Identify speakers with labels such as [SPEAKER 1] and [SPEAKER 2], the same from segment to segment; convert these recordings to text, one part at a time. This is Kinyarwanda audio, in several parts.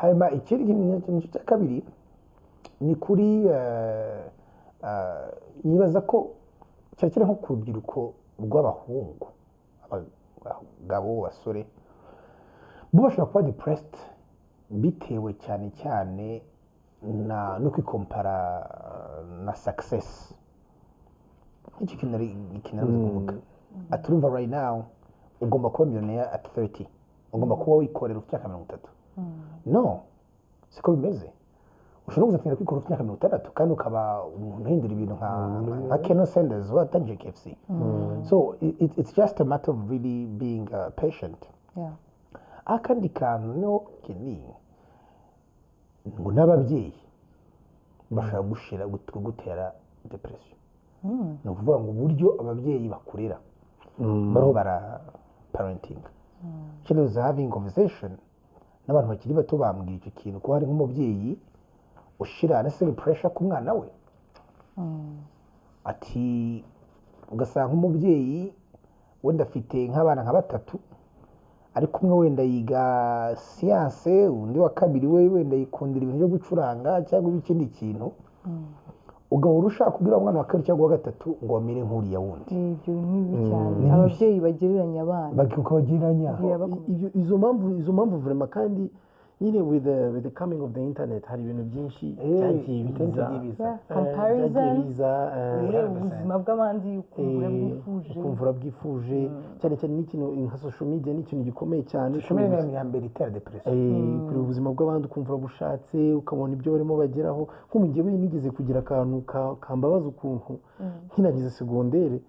[SPEAKER 1] hanyuma ikintu cya kabiri ni kuri nibaza ko cyakira nko ku rubyiruko rw'abahungu abagabo basore bo bashobora kuba depressed bitewe cyane cyane no kwikompara na success. Iki kintu kuvuga aturumva right now ugomba kuba millionaire at 30, ugomba kuba wikorera ufite 30. No, siko bimeze. Ushobora kuzatira kwikora ufite 30 kandi ukaba umuntu uhindura ibintu nka Ken Sanders watangije KFC. So it's just a matter of really being patient. Akandi kantu no kini ngo n'ababyeyi bashaka gushira gutera depression. No kuvuga ngo uburyo ababyeyi bakurera baro bara parenting. Kino having conversation n'abantu bakiri bato bambwira icyo kintu ko hari nk'umubyeyi ushira unnecessary pressure ku mwana we. Ati ugasanga nk'umubyeyi wenda afite nk'abana nka 3 ariko umwe wenda yiga science, undi wa kabiri we wenda yikundira ibintu byo gucuranga cyangwa ikindi kintu, ugahora ushaka kugira umwana wa kabiri cyangwa wa 3 ngo amere nk'uriya wundi.
[SPEAKER 2] Ibyo nibi cyane ababyeyi bagereranya abana
[SPEAKER 1] bakikagereranya
[SPEAKER 3] izo mpamvu vraiment kandi nyine with the coming of the internet hari ibintu byinshi cyagiye biza
[SPEAKER 2] comparison ubuzima bw'abandi
[SPEAKER 3] ukumvura bwifuje cyane cyane n'ikintu nka social media n'ikintu gikomeye cyane
[SPEAKER 1] shumene ya mbere itera depression
[SPEAKER 3] kuri ubuzima bw'abandi ukumvura bushatse ukabona ibyo barimo bageraho nk'umugiye nigeze kugira akantu kambabaza ukuntu nkinagize segondere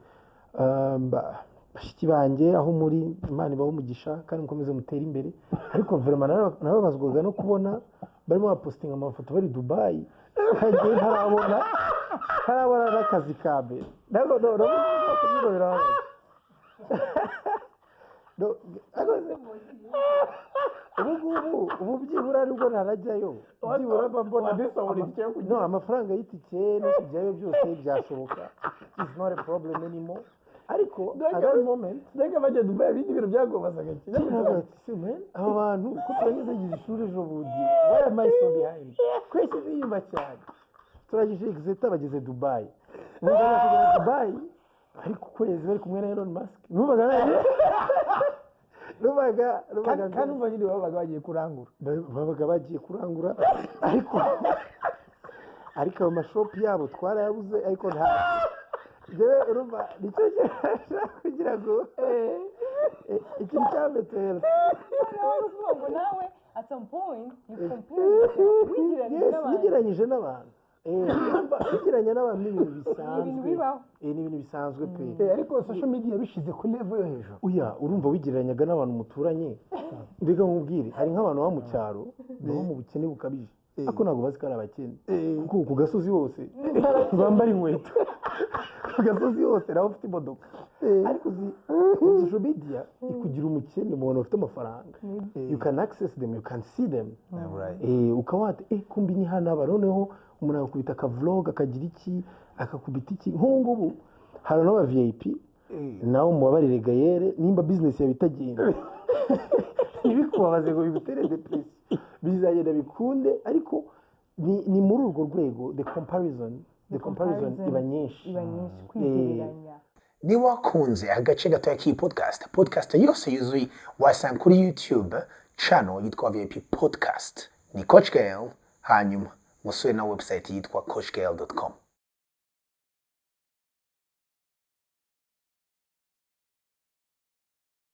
[SPEAKER 3] bashiki banjye aho muri Imana ibaho umugisha kandi mukomeze mutera imbere ariko vraiment nababazwaga no kubona barimo bapostinga amafoto bari Dubai hagiye harabona n'akazi kabe no birababaza ubu byibura ariko ntarajyayo byibura mbona no amafaranga y'itike no kujyayo byose byashoboka is not a problem anymore. Ariko at that moment
[SPEAKER 1] ndeka bajya Dubai ibindi bintu byagobazaga
[SPEAKER 3] cyane aba bantu ko turageze ishuri ejo budi why am I so behind kwese ziyumva cyane turagije exeta bageze Dubai kugera Dubai ariko kwezi bari kumwe na Elon Musk nubaga
[SPEAKER 1] kandi umva nyine babaga bagiye kurangura
[SPEAKER 3] ariko ayo mashop yabo twarayabuze ariko nta jewe urumva nicyo kugira ngo ikintu cy'ametero
[SPEAKER 2] ngo nawe at some point you compare
[SPEAKER 3] wigeranyije n'abantu wigeranya n'abantu n'ibintu bisanzwe
[SPEAKER 2] n'ibintu
[SPEAKER 3] bisanzwe pe
[SPEAKER 1] ariko social media bishize ku level yo hejuru
[SPEAKER 3] urumva wigeranyaga n'abantu muturanye mbega nkubwire hari nk'abantu ba mu cyaro baba mu bukene bukabije ako ntabwo bazi ko ari abakene ku gasozi hose bambara inkweto ku gasozi hose nawe ufite imodoka ariko social media ikugira umukene mu bantu bafite amafaranga you can access them, you can see them ukawata kumbi ni hano aba noneho umuntu akakubita akavlog akagira iki akakubita iki nk'ubu hari n'aba VIP nawe mubabarire gayere nimba business yawe itagenda ntibikubabaze ngo bigutere depression bizagenda bikunde ariko ni muri urwo rwego the comparison iba nyinshi
[SPEAKER 2] kwigereranya.
[SPEAKER 1] Niba wakunze agace gatoya k'iyi podcast yose yuzuye wasanga kuri YouTube channel yitwa Abavip podcast ni Coach Gael, hanyuma musure na website yitwa coachgael.com.